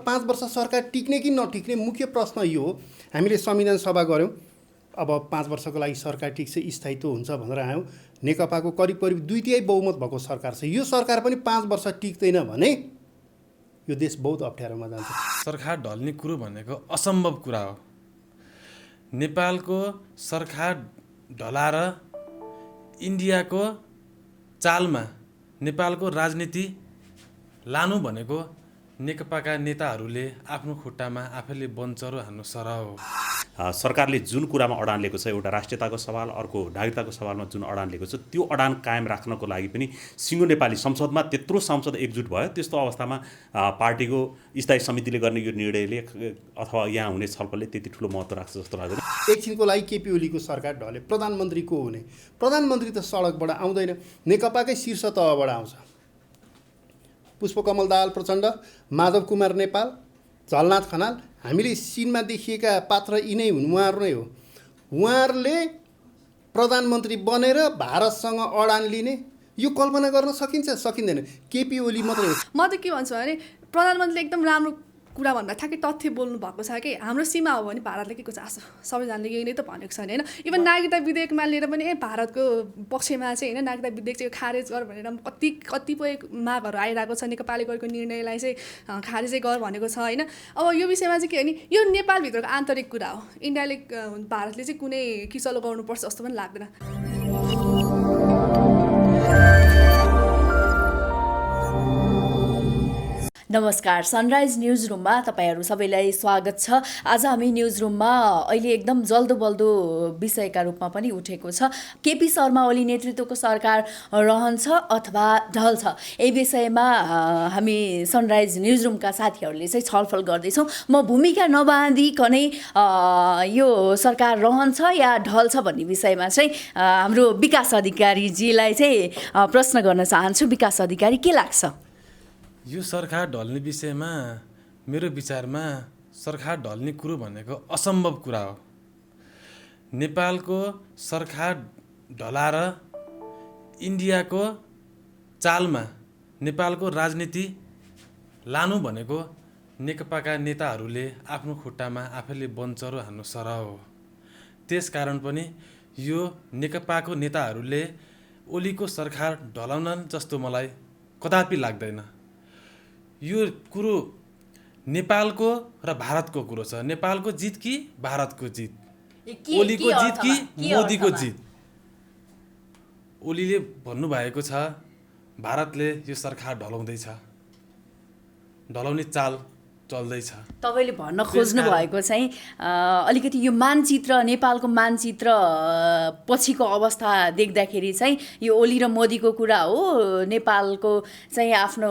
5 वर्ष सरकार टिक्ने कि नटिक्ने मुख्य प्रश्न यो हो। हामीले संविधान सभा गऱ्यौँ, अब 5 वर्षको लागि सरकार टिक्छ, स्थायित्व हुन्छ भनेर आयौँ। नेकपाको करिब 2/3 बहुमत भएको सरकार छ। यो सरकार पनि 5 वर्ष टिक्दैन भने यो देश बहुत अप्ठ्यारोमा जान्छ। सरकार ढल्ने कुरो भनेको असम्भव कुरा हो। नेपालको सरकार ढलाएर इन्डियाको चालमा नेपालको राजनीति लानु भनेको नेकपाका नेताहरूले आफ्नो खुट्टामा आफैले बन्चरो हान्नु सरह हो। सरकारले जुन कुरामा अडान लिएको छ, एउटा राष्ट्रियताको सवाल, अर्को नागरिकताको सवालमा जुन अडान लिएको छ, त्यो अडान कायम राख्नको लागि पनि सिङ्गो नेपाली संसदमा त्यत्रो सांसद एकजुट भयो। त्यस्तो अवस्थामा पार्टीको स्थायी समितिले गर्ने यो निर्णयले अथवा यहाँ हुने छलफलले त्यति ठुलो महत्त्व राख्छ जस्तो लाग्दैन। एकछिनको लागि केपी ओलीको सरकार ढले, प्रधानमन्त्री को हुने? प्रधानमन्त्री त सडकबाट आउँदैन, नेकपाकै शीर्ष तहबाट आउँछ। पुष्पकमल दाहाल प्रचण्ड, माधव कुमार नेपाल, झलनाथ खनाल, हामीले सिनमा देखिएका पात्र यिनै हुन्, उहाँहरू नै हो। उहाँहरूले प्रधानमन्त्री बनेर भारतसँग अडान लिने यो कल्पना गर्न सकिन्छ? सकिँदैन। केपी ओली मात्रै हो। म त के भन्छु भने प्रधानमन्त्रीले एकदम राम्रो कुरा भन्दा ठ्याक्कै तथ्य बोल्नु भएको छ कि हाम्रो सीमा हो भने भारतले के को चासो, सबैजनाले यही नै त भनेको छ नि, होइन? इभन नागरिकता विधेयकमा लिएर पनि भारतको पक्षमा चाहिँ होइन, नागरिकता विधेयक चाहिँ खारेज गर भनेर कतिपय मागहरू आइरहेको छ। नेकपाले गरेको निर्णयलाई चाहिँ खारेजै गर भनेको छ, होइन? अब यो विषयमा चाहिँ के हो नि, यो नेपालभित्रको आन्तरिक कुरा हो। इन्डियाले भारतले चाहिँ कुनै किचलो गर्नुपर्छ जस्तो पनि लाग्दैन। नमस्कार, सनराइज न्युज रुममा तपाईँहरू सबैलाई स्वागत छ। आज हामी न्युज रुममा अहिले एकदम जल्दो बल्दो विषयका रूपमा पनि उठेको छ, केपी शर्मा ओली नेतृत्वको सरकार रहन्छ अथवा ढल्छ। यही विषयमा हामी सनराइज न्युज रुमका साथीहरूले चाहिँ छलफल गर्दैछौँ। म भूमिका नबाँधिकनै यो सरकार रहन्छ या ढल्छ भन्ने विषयमा चाहिँ हाम्रो विकास अधिकारीजीलाई चाहिँ प्रश्न गर्न चाहन्छु। विकास अधिकारी, के लाग्छ? यो सरकार ढल्ने विषयमा मेरो विचारमा सरकार ढल्ने कुरो भनेको असम्भव कुरा हो। नेपालको सरकार ढलाएर इन्डियाको चालमा नेपालको राजनीति लानु भनेको नेकपाका नेताहरूले आफ्नो खुट्टामा आफैले बन्चरो हान्नु सरह हो। त्यसकारण पनि यो नेकपाको नेताहरूले ओलीको सरकार ढलाउन जस्तो मलाई कदापि लाग्दैन। यो कुरो नेपालको र भारतको कुरो छ। नेपालको जित कि भारतको जित, ओलीको जित कि मोदीको जित? ओलीले भन्नुभएको छ भारतले यो सरकार ढलाउँदैछ, ढलाउने चाल चल्दैछ। तपाईँले भन्न खोज्नु भएको चाहिँ अलिकति यो मानचित्र, नेपालको मानचित्र पछिको अवस्था देख्दाखेरि चाहिँ यो ओली र मोदीको कुरा हो, नेपालको चाहिँ आफ्नो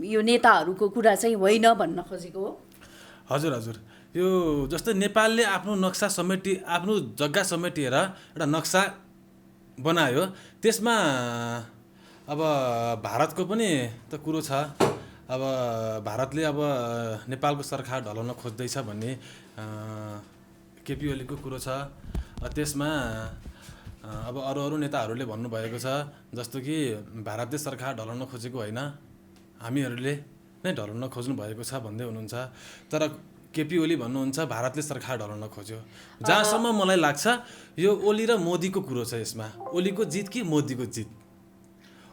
यो नेताहरूको कुरा चाहिँ होइन भन्न खोजेको हो? हजुर हजुर, यो जस्तै नेपालले आफ्नो नक्सा आफ्नो जग्गा समेटिएर एउटा नक्सा बनायो, त्यसमा अब भारतको पनि त कुरो छ। अब भारतले अब नेपालको सरकार ढलाउन खोज्दैछ भन्ने केपी ओलीको कुरो छ। त्यसमा अब अरू नेताहरूले भन्नुभएको छ, जस्तो कि भारतले सरकार ढलाउन खोजेको होइन, हामीहरूले नै ढलाउन खोज्नु भएको छ भन्दै हुनुहुन्छ। तर केपी ओली भन्नुहुन्छ भारतले सरकार ढलाउन खोज्यो। जहाँसम्म मलाई लाग्छ यो ओली र मोदीको कुरो छ। यसमा ओलीको जित कि मोदीको जित?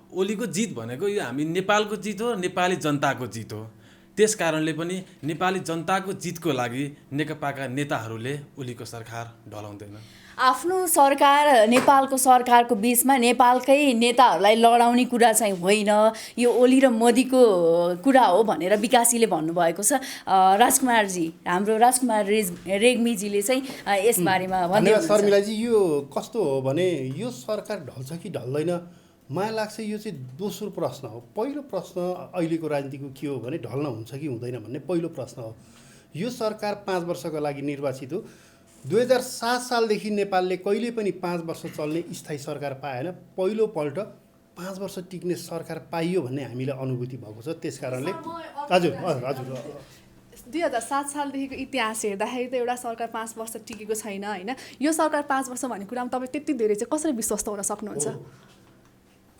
ओलीको जित भनेको यो हामी नेपालको जित हो, नेपाली जनताको जित हो। त्यस कारणले पनि नेपाली जनताको जितको लागि नेकपाका नेताहरूले ओलीको सरकार ढलाउँदैन। आफ्नो सरकार, नेपालको सरकारको बिचमा नेपालकै नेताहरूलाई लडाउने कुरा चाहिँ होइन, यो ओली र मोदीको कुरा हो भनेर विकासीले भन्नुभएको छ। राजकुमारजी, हाम्रो राजकुमार रेग्मीजीले चाहिँ यसबारेमा भन्दै हुनुहुन्छ। शर्मिलाजी, यो कस्तो हो भने यो सरकार ढल्छ कि ढल्दैन, मलाई लाग्छ यो चाहिँ दोस्रो प्रश्न हो। पहिलो प्रश्न अहिलेको राजनीतिको के हो भने ढल्न हुन्छ कि हुँदैन भन्ने पहिलो प्रश्न हो। यो सरकार 5 वर्षको लागि निर्वाचित हो। 2007 सालदेखि नेपालले कहिले पनि 5 वर्ष चल्ने स्थायी सरकार पाएन। पहिलोपल्ट 5 वर्ष टिक्ने सरकार पाइयो भन्ने हामीलाई अनुभूति भएको छ। त्यस कारणले हजुर हजुर 2007 सालदेखिको इतिहास हेर्दाखेरि त एउटा सरकार 5 वर्ष टिकेको छैन, होइन? यो सरकार 5 वर्ष भन्ने कुरामा तपाईँ त्यति धेरै चाहिँ कसरी विश्वस्त हुन सक्नुहुन्छ?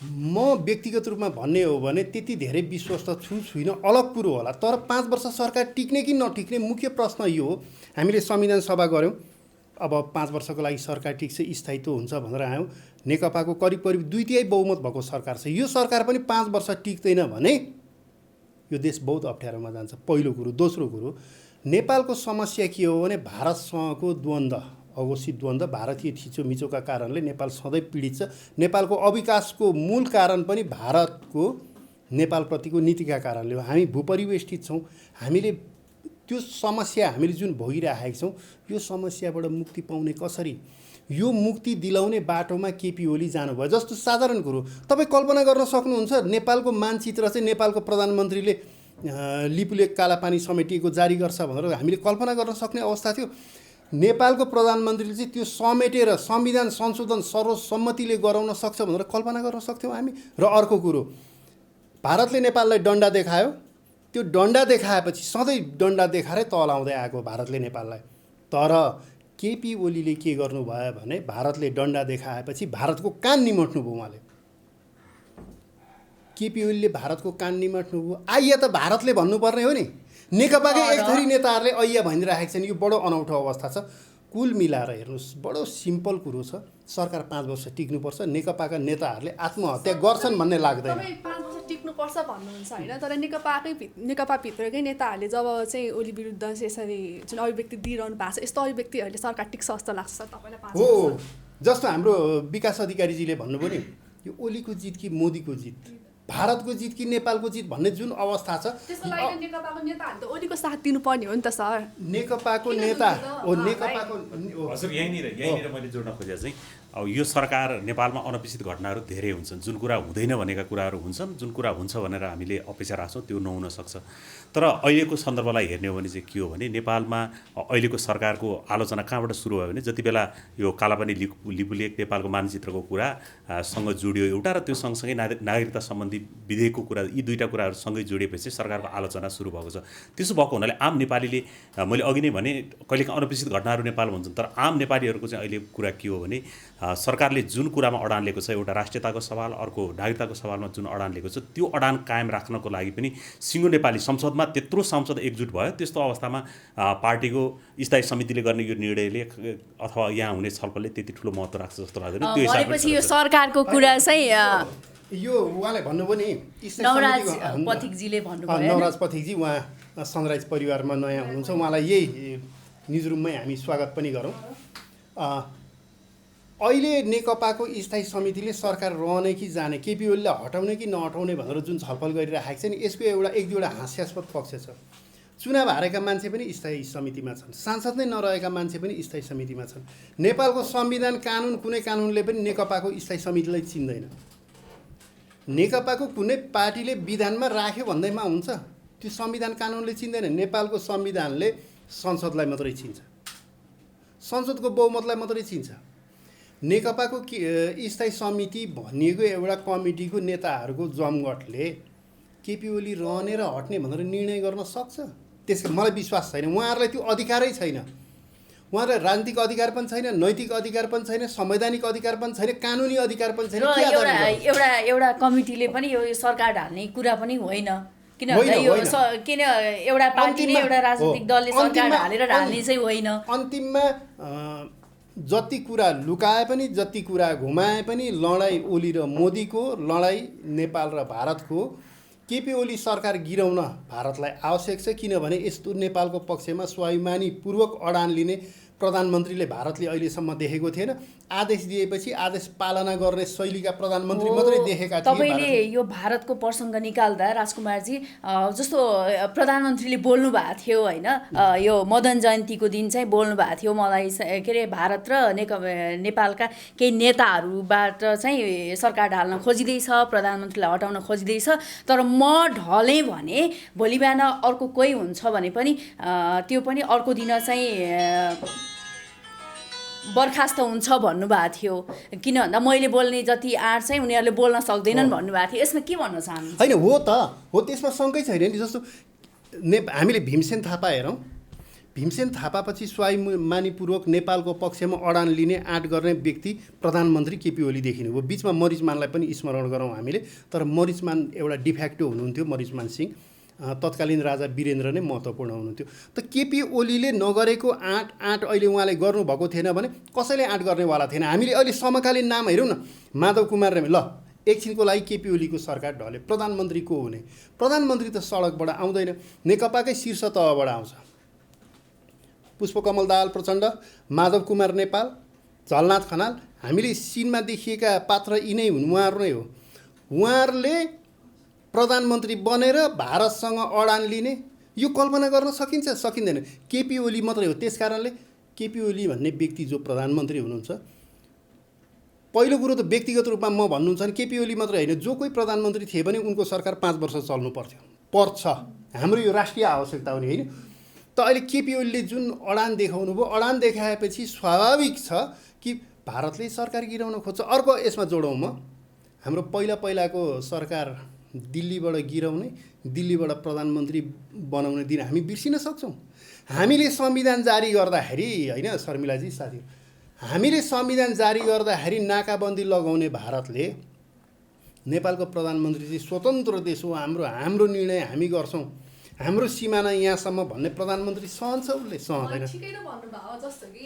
म व्यक्तिगत रूपमा भन्ने हो भने त्यति धेरै विश्वस्त छुइनँ, अलग कुरो होला। तर 5 वर्ष सरकार टिक्ने कि नटिक्ने मुख्य प्रश्न यो हो। हामीले संविधान सभा गऱ्यौँ, अब 5 वर्षको लागि सरकार टिक्छ, स्थायित्व हुन्छ भनेर आयौँ। नेकपाको करिब 2/3 बहुमत भएको सरकार छ। यो सरकार पनि 5 वर्ष टिक्दैन भने यो देश बहुत अप्ठ्यारोमा जान्छ, पहिलो कुरो। दोस्रो कुरो, नेपालको समस्या के हो भने भारतसँगको द्वन्द्व, अघोषित द्वन्द्व, भारतीय थिचोमिचोका कारणले नेपाल सधैँ पीडित छ। नेपालको अविकासको मूल कारण पनि भारतको नेपालप्रतिको नीतिका कारणले हो। हामी भूपरिवेष्टित छौँ। हामीले त्यो समस्या हामीले जुन भोगिरहेका छौँ, यो समस्याबाट मुक्ति पाउने कसरी, यो मुक्ति दिलाउने बाटोमा केपी ओली जानुभयो। जस्तो साधारण कुरो, तपाईँ कल्पना गर्न सक्नुहुन्छ, नेपालको मानचित्र चाहिँ नेपालको प्रधानमन्त्रीले लिपुलेक कालापानी समेटिएको जारी गर्छ भनेर हामीले कल्पना गर्न सक्ने अवस्था थियो। नेपालको प्रधानमन्त्रीले चाहिँ त्यो समेटेर संविधान संशोधन सर्वसम्मतिले गराउन सक्छ भनेर कल्पना गर्न सक्थ्यौँ हामी। र अर्को कुरो, भारतले नेपाललाई डन्डा देखायो। त्यो डन्डा देखाएपछि सधैँ डन्डा देखाएरै तल आउँदै आएको भारतले नेपाललाई। तर केपी ओलीले के गर्नुभयो भने भारतले डन्डा देखाएपछि भारतको कान निमट्नुभयो उहाँले। केपी ओलीले भारतको कान निमट्नुभयो। आइया त भारतले भन्नुपर्ने हो नि। नेकपाकै एक थरी नेताहरूले ऐया भनिरहेका छन्। यो बडो अनौठो अवस्था छ। कुल मिलाएर हेर्नुहोस्, बडो सिम्पल कुरो छ। सरकार 5 वर्ष टिक्नुपर्छ। नेकपाका नेताहरूले आत्महत्या गर्छन् भन्ने लाग्दैन। तपाईँ 5 वर्ष टिक्नुपर्छ भन्नुहुन्छ होइन, तर नेकपाभित्रकै नेताहरूले जब चाहिँ ओली विरुद्ध यसरी जुन अभिव्यक्ति दिइरहनु भएको छ, यस्तो अभिव्यक्तिहरूले सरकार टिक्छ जस्तो लाग्छ तपाईँलाई? 5 हो, वर्ष जस्तो हाम्रो विकास अधिकारीजीले भन्नुभयो नि, यो ओलीको जित कि मोदीको जित, भारतको जित कि नेपालको जित भन्ने जुन अवस्था छ, त्यसको लागि नेकपाको नेताहरूले त ओलीको साथ दिनुपर्ने हो नि त सर। नेकपाको नेता हो, नेकपाको हजुर यहीँनिर मैले जोड्न खोजेको चाहिँ अब यो सरकार नेपालमा अनपेक्षित घटनाहरू धेरै हुन्छन्। जुन कुरा हुँदैन भनेका कुराहरू हुन्छन्, जुन कुरा हुन्छ भनेर हामीले अपेक्षा राख्छौँ त्यो नहुन सक्छ। तर अहिलेको सन्दर्भलाई हेर्ने हो भने चाहिँ के हो भने नेपालमा अहिलेको सरकारको आलोचना कहाँबाट सुरु भयो भने जति बेला यो कालापानी लिपुलेक नेपालको मानचित्रको कुरा सँग जोडियो एउटा, र त्यो सँगसँगै नागरिकता सम्बन्धी विधेयकको कुरा, यी दुईवटा कुराहरू सँगै जोडिएपछि सरकारको आलोचना सुरु भएको छ। त्यसो भएको हुनाले आम नेपालीले, मैले अघि नै भने कहिलेकाहीँ अनपेक्षित घटनाहरू नेपालमा हुन्छन्, तर आम नेपालीहरूको चाहिँ अहिले कुरा के हो भने सरकारले जुन कुरामा अडान लिएको छ, एउटा राष्ट्रियताको सवाल, अर्को नागरिकताको सवालमा जुन अडान लिएको छ, त्यो अडान कायम राख्नको लागि पनि सिङ्गो नेपाली संसदमा त्यत्रो सांसद एकजुट भयो। त्यस्तो अवस्थामा पार्टीको स्थायी समितिले गर्ने यो निर्णयले अथवा यहाँ हुने छलफलले त्यति ठुलो महत्त्व राख्छ जस्तो लाग्दैन। त्यो भनेपछि यो सरकारको कुरा चाहिँ यो उहाँले भन्नुभयो नि, नवराज पथिकजीले भन्नुभयो, नवराज पथिकजी, उहाँ सनराइज परिवारमा नयाँ हुनुहुन्छ। उहाँलाई यही न्युजरुममै हामी स्वागत पनि गरौँ। अहिले नेकपाको स्थायी समितिले सरकार रहने कि जाने, केपी ओलीलाई हटाउने कि नहटाउने भनेर जुन छलफल गरिरहेको छ नि, यसको एक दुईवटा हास्यास्पद पक्ष छ। चुनाव हारेका मान्छे पनि स्थायी समितिमा छन्, सांसद नै नरहेका मान्छे पनि स्थायी समितिमा छन्। नेपालको संविधान कानुन, कुनै कानुनले पनि नेकपाको स्थायी समितिलाई चिन्दैन। नेकपाको कुनै पार्टीले विधानमा राख्यो भन्दैमा हुन्छ, त्यो संविधान कानुनले चिन्दैन। नेपालको संविधानले संसदलाई मात्रै चिन्छ, संसदको बहुमतलाई मात्रै चिन्छ। नेकपाको स्थायी समिति भनिएको एउटा कमिटीको नेताहरूको जमघटले केपी ओली रहने र हट्ने भनेर निर्णय गर्न सक्छ? त्यसको मलाई विश्वास छैन। उहाँहरूलाई त्यो अधिकारै छैन। उहाँहरूलाई राजनीतिक अधिकार पनि छैन, नैतिक अधिकार पनि छैन, संवैधानिक अधिकार पनि छैन, कानुनी अधिकार पनि छैन। एउटा कमिटीले पनि यो सरकार ढाल्ने कुरा पनि होइन। किन एउटा पार्टीले, एउटा राजनीतिक दलले सरकार ढाल्ने चाहिँ होइन। अन्तिममा जति कुरा लुकाए पनि, जति कुरा घुमाए पनि, लडाइँ ओली र मोदीको, लडाइँ नेपाल र भारतको, केपी ओली सरकार गिराउन भारतलाई आवश्यक छ। किनभने यस्तो नेपालको पक्षमा स्वाभिमानीपूर्वक अडान लिने प्रधानमन्त्रीले भारतले अहिलेसम्म देखेको थिएन। आदेश दिएपछि आदेश पालना गर्ने शैलीका प्रधानमन्त्री मात्रै देखेका थिए। तपाईँले यो भारतको प्रसङ्ग निकाल्दा राजकुमारजी, जस्तो प्रधानमन्त्रीले बोल्नु भएको थियो होइन, यो मदन जयन्तीको दिन चाहिँ बोल्नु भएको थियो, मलाई के अरे भारत र नेपालका केही नेताहरूबाट चाहिँ सरकार ढाल्न खोजिँदैछ, प्रधानमन्त्रीलाई हटाउन खोजिँदैछ, तर म ढलेँ भने भोलि बिहान अर्को कोही हुन्छ भने पनि त्यो पनि अर्को दिन चाहिँ बर्खास्त हुन्छ भन्नुभएको थियो। किन भन्दा मैले बोल्ने जति आँट चाहिँ उनीहरूले बोल्न सक्दैनन् भन्नुभएको थियो। यसमा के भन्न चाहनुहुन्छ? होइन, हो त हो, त्यसमा शङ्कै छैन नि। जस्तो हामीले भीमसेन थापा हेरौँ। भीमसेन थापापछि स्वाभिमानीपूर्वक नेपालको पक्षमा अडान लिने आँट गर्ने व्यक्ति प्रधानमन्त्री केपी ओली देखिनुभयो। बिचमा मरिचमानलाई पनि स्मरण गरौँ हामीले, तर मरिचमान एउटा डिफ्याक्टो हुनुहुन्थ्यो। मरिचमान सिंह तत्कालीन राजा वीरेन्द्र नै महत्त्वपूर्ण हुनुहुन्थ्यो। त केपी ओलीले नगरेको आँट अहिले उहाँले गर्नुभएको थिएन भने कसैले आँट गर्नेवाला थिएन। हामीले अहिले समकालीन नाम हेरौँ न, माधव कुमार रेग्मी, ल एकछिनको लागि केपी ओलीको सरकार ढले, प्रधानमन्त्री को हुने? प्रधानमन्त्री त सडकबाट आउँदैन, नेकपाकै शीर्ष तहबाट आउँछ। पुष्पकमल दाहाल प्रचण्ड, माधव कुमार नेपाल, झलनाथ खनाल, हामीले सिनमा देखिएका पात्र यिनै हुन्, उहाँहरू नै हो। उहाँहरूले प्रधानमन्त्री बनेर भारतसँग अडान लिने यो कल्पना गर्न सकिन्छ? सकिँदैन। केपी ओली मात्रै हो। त्यस कारणले केपी ओली भन्ने व्यक्ति जो प्रधानमन्त्री हुनुहुन्छ, पहिलो कुरो त व्यक्तिगत रूपमा म भन्नुहुन्छ भने केपी ओली मात्रै होइन, जो कोही प्रधानमन्त्री थिए भने उनको सरकार 5 वर्ष चल्नु पर्छ। हाम्रो यो राष्ट्रिय आवश्यकता हो नि, होइन? त अहिले केपी ओलीले जुन अडान देखाउनु भयो, अडान देखाएपछि स्वाभाविक छ कि भारतले सरकार गिराउन खोज्छ। अर्को यसमा जोडौँ म, हाम्रो पहिलाको सरकार दिल्लीबाट गिराउने, दिल्लीबाट प्रधानमन्त्री बनाउने दिन हामी बिर्सिन सक्छौँ? हामीले संविधान जारी गर्दाखेरि, होइन शर्मिलाजी साथी, हामीले संविधान जारी गर्दाखेरि नाकाबन्दी लगाउने भारतले नेपालको प्रधानमन्त्री चाहिँ स्वतन्त्र देश हो, हाम्रो निर्णय हामी गर्छौँ, हाम्रो सिमाना यहाँसम्म भन्ने प्रधानमन्त्री सहन्छ? उसले सहँदैन। ठिकै नै भन्नुभयो। जस्तो कि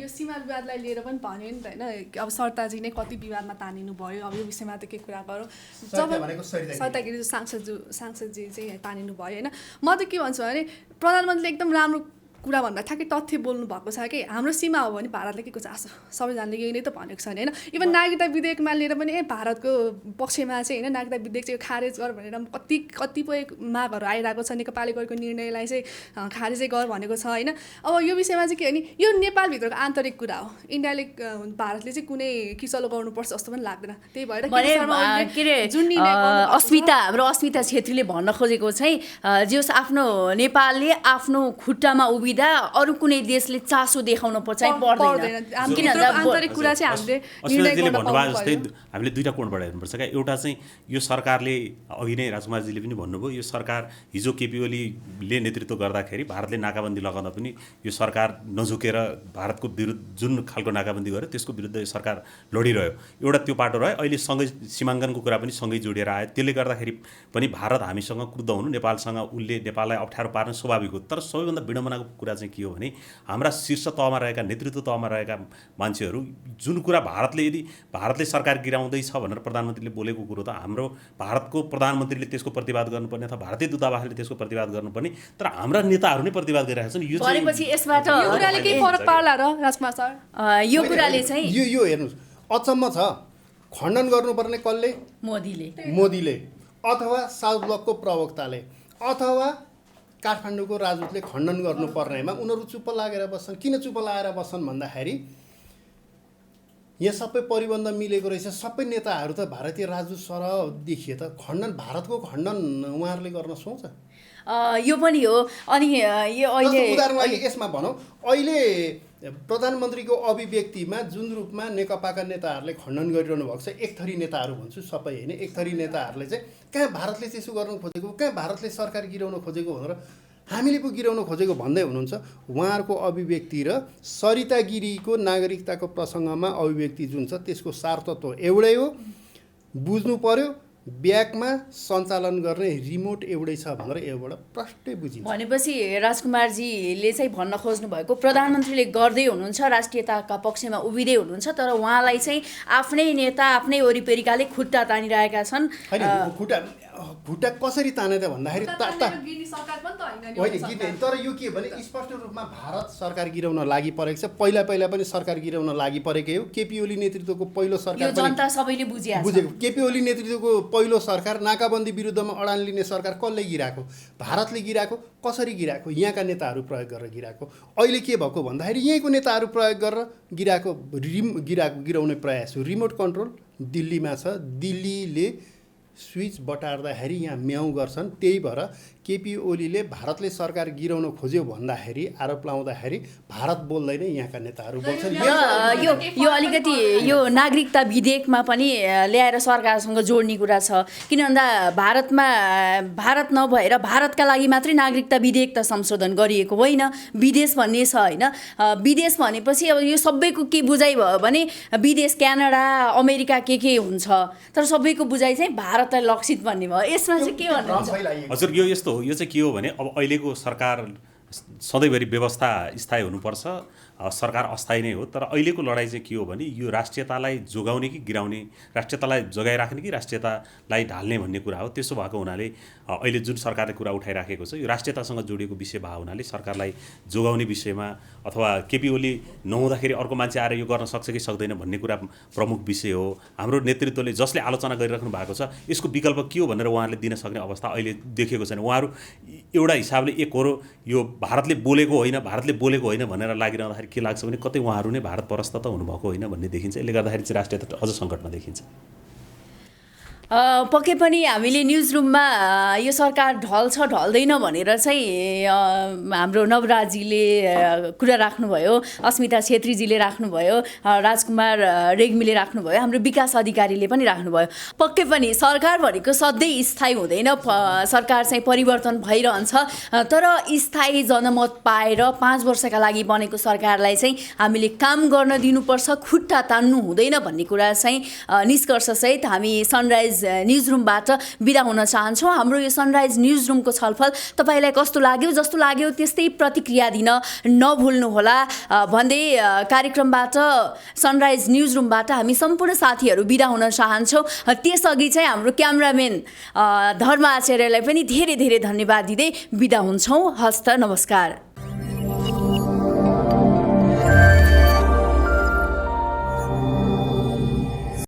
यो सीमा विवादलाई लिएर पनि भन्यो नि त, होइन? अब सरताजी नै कति विवादमा तानिनु भयो। अब यो विषयमा त के कुरा गरौँ, जब सरितागिरी सांसदजी चाहिँ तानिनु भयो, होइन? म त के भन्छु भने प्रधानमन्त्रीले एकदम राम्रो कुरा भन्दा ठ्याक्कै तथ्य बोल्नु भएको छ कि हाम्रो सीमा हो भने भारतले के को चासो, सबैजनाले यही नै त भनेको छ नि, होइन? इभन नागरिकता विधेयकमा लिएर पनि भारतको पक्षमा चाहिँ, होइन, नागरिकता विधेयक चाहिँ खारेज गर भनेर कतिपय मागहरू आइरहेको छ। नेपालले गरेको निर्णयलाई चाहिँ खारेजै गर भनेको छ, होइन? अब यो विषयमा चाहिँ के भने यो नेपालभित्रको आन्तरिक कुरा हो। इन्डियाले भारतले चाहिँ कुनै किचलो गर्नुपर्छ जस्तो पनि लाग्दैन। त्यही भएर हाम्रो अस्मिता छेत्रीले भन्न खोजेको चाहिँ जे होस्, आफ्नो नेपालले आफ्नो खुट्टामा अरू कुनै देशले चासो देखाउन पर्दैन। आन्तरिक कुरा चाहिँ हामीले हामीले दुईवटा कोणबाट हेर्नुपर्छ क्या। एउटा चाहिँ यो सरकारले, अघि नै राजकुमारजीले पनि भन्नुभयो, यो सरकार हिजो केपी ओलीले नेतृत्व गर्दाखेरि भारतले नाकाबन्दी लगाउँदा पनि यो सरकार नझुकेर भारतको विरुद्ध जुन खालको नाकाबन्दी गर्यो त्यसको विरुद्ध यो सरकार लडिरह्यो। एउटा त्यो पाटो रह्यो। अहिले सँगै सीमाङ्कनको कुरा पनि सँगै जोडिएर आयो। त्यसले गर्दाखेरि पनि भारत हामीसँग क्रुद्ध हुनु, नेपालसँग उसले नेपाललाई अप्ठ्यारो पार्न स्वाभाविक हो। तर सबैभन्दा विडम्बनाको कुरा चाहिँ के हो भने हाम्रा शीर्ष तहमा रहेका, नेतृत्व तहमा रहेका मान्छेहरू जुन कुरा भारतले सरकार गिराउँदैछ भनेर प्रधानमन्त्रीले बोलेको कुरो त हाम्रो भारतको प्रधानमन्त्रीले त्यसको प्रतिवाद गर्नुपर्ने अथवा भारतीय दूतावासले त्यसको प्रतिवाद गर्नुपर्ने, तर हाम्रा नेताहरू नै प्रतिवाद गरिरहेका छन्। यो चाहिँ यसबाट यो कुराले के फरक पार्ला र राजकुमार सर? यो कुराले चाहिँ यो हेर्नुहोस्, अचम्म छ। खण्डन गर्नुपर्ने कसले? मोदीले अथवा साउथ ब्लकको प्रवक्ताले अथवा काठमाडौँको राजदूतले खण्डन गर्नुपर्नेमा उनीहरू चुप्प लागेर बस्छन्। किन चुप्प लागेर बस्छन् भन्दाखेरि यहाँ सबै परिबन्ध मिलेको रहेछ। सबै नेताहरू त भारतीय राजदूत सरह देखिए त भारतको खण्डन उहाँहरूले गर्न सोच्छ? यो पनि हो। अनि यो अहिले उदाहरणको लागि यसमा भनौँ, अहिले प्रधानमन्त्रीको अभिव्यक्तिमा जुन रूपमा नेकपाका नेताहरूले खण्डन गरिरहनु भएको छ, एक थरी नेताहरू भन्छु, सबै होइन, एक थरी नेताहरूले चाहिँ कहाँ भारतले त्यसो गर्न खोजेको, कहाँ भारतले सरकार गिराउन खोजेको भनेर हामीले पो गिराउन खोजेको भन्दै हुनुहुन्छ। उहाँहरूको अभिव्यक्ति र सरिता गिरीको नागरिकताको प्रसङ्गमा अभिव्यक्ति जुन छ त्यसको सारतत्व एउटै हो। बुझ्नु पर्यो, ब्यागमा सञ्चालन गर्ने रिमोट एउटै छ भनेर एउटा प्रष्टै बुझिन्छ। भनेपछि राजकुमारजीले चाहिँ भन्न खोज्नु भएको प्रधानमन्त्रीले गर्दै हुनुहुन्छ, राष्ट्रियताका पक्षमा उभिँदै हुनुहुन्छ, तर उहाँलाई चाहिँ आफ्नै नेता, आफ्नै वरिपरिकाले खुट्टा तानिरहेका छन्। खुट्टा कसरी ताने त भन्दाखेरि होइन, तर यो के भने स्पष्ट रूपमा भारत सरकार गिराउन लागि परेको छ। पहिला पनि सरकार गिराउन लागि परेकै हो। केपी ओली नेतृत्वको पहिलो सरकार, जनता सबैले बुझेको। केपी ओली नेतृत्वको पहिलो सरकार, नाकाबन्दी विरुद्धमा अडान लिने सरकार कसले गिराएको? भारतले गिराएको। कसरी गिराएको? यहाँका नेताहरू प्रयोग गरेर गिराएको। अहिले के भएको भन्दाखेरि यहीँको नेताहरू प्रयोग गरेर गिराउने प्रयास हो। रिमोट कन्ट्रोल दिल्लीमा छ, दिल्लीले स्विच बटार्दाखेरि यहाँ म्याउ गर्छन्। त्यही भएर केपी ओलीले भारतले सरकार गिराउन खोज्यो भन्दाखेरि आरोप लाउँदाखेरि भारत बोल्दैन यहाँका नेताहरू बोल्छन्। यो अलिकति यो नागरिकता विधेयकमा पनि ल्याएर सरकारसँग जोड्ने कुरा छ। किन भन्दा भारत नभएर भारतका लागि मात्रै नागरिकता विधेयक त संशोधन गरिएको होइन, विदेश भन्ने छ होइन। विदेश भनेपछि अब यो सबैको के बुझाइ भयो भने विदेश क्यानाडा अमेरिका के हुन्छ, तर सबैको बुझाइ चाहिँ भारतलाई लक्षित भन्ने भयो। यसमा चाहिँ के भन्नुहुन्छ? हजुर यो यस्तो हो, यो चाहिँ के हो भने अब अहिलेको सरकार सधैँभरि व्यवस्था स्थायी हुनुपर्छ, सरकार अस्थायी नै हो। तर अहिलेको लडाइँ चाहिँ के हो भने यो राष्ट्रियतालाई जोगाउने कि गिराउने, राष्ट्रियतालाई जोगाइराख्ने कि राष्ट्रियतालाई ढाल्ने भन्ने कुरा हो। त्यसो भएको हुनाले अहिले जुन सरकारले कुरा उठाइराखेको छ यो राष्ट्रियतासँग जोडिएको विषय भएको हुनाले सरकारलाई जोगाउने विषयमा अथवा केपी ओली नहुँदाखेरि अर्को मान्छे आएर यो गर्न सक्छ कि सक्दैन भन्ने कुरा प्रमुख विषय हो। हाम्रो नेतृत्वले जसले आलोचना गरिराख्नु भएको छ यसको विकल्प के हो भनेर उहाँहरूले दिन सक्ने अवस्था अहिले देखेको छैन। उहाँहरू एउटा हिसाबले एक हो यो भारतले बोलेको होइन भनेर लागिरहँदाखेरि के लाग्छ भने कतै उहाँहरू नै भारत परस्त त हुनुभएको होइन भन्ने देखिन्छ। यसले गर्दाखेरि चाहिँ राष्ट्रियता अझ सङ्कटमा देखिन्छ। पक्कै पनि हामीले न्युज रुममा यो सरकार ढल्छ ढल्दैन भनेर चाहिँ हाम्रो नवराजीले कुरा राख्नुभयो, अस्मिता छेत्रीजीले राख्नुभयो, राजकुमार रेग्मीले राख्नुभयो, हाम्रो विकास अधिकारीले पनि राख्नुभयो। पक्कै पनि सरकार भनेको सधैँ स्थायी हुँदैन, सरकार चाहिँ परिवर्तन भइरहन्छ। तर स्थायी जनमत पाएर 5 वर्षका लागि बनेको सरकारलाई चाहिँ हामीले काम गर्न दिनुपर्छ, खुट्टा तान्नु हुँदैन भन्ने कुरा चाहिँ निष्कर्षसहित हामी सनराइज न्युज रुमबाट बिदा हुन चाहन्छौँ। हाम्रो यो सनराइज न्युज रुमको छलफल तपाईँलाई कस्तो लाग्यो, जस्तो लाग्यो त्यस्तै प्रतिक्रिया दिन नभुल्नुहोला भन्दै कार्यक्रमबाट सनराइज न्युज रुमबाट हामी सम्पूर्ण साथीहरू बिदा हुन चाहन्छौँ। त्यसअघि चाहिँ हाम्रो क्यामराम्यान धर्म आचार्यलाई पनि धेरै धेरै धन्यवाद दिँदै बिदा हुन्छौँ। हस्त नमस्कार।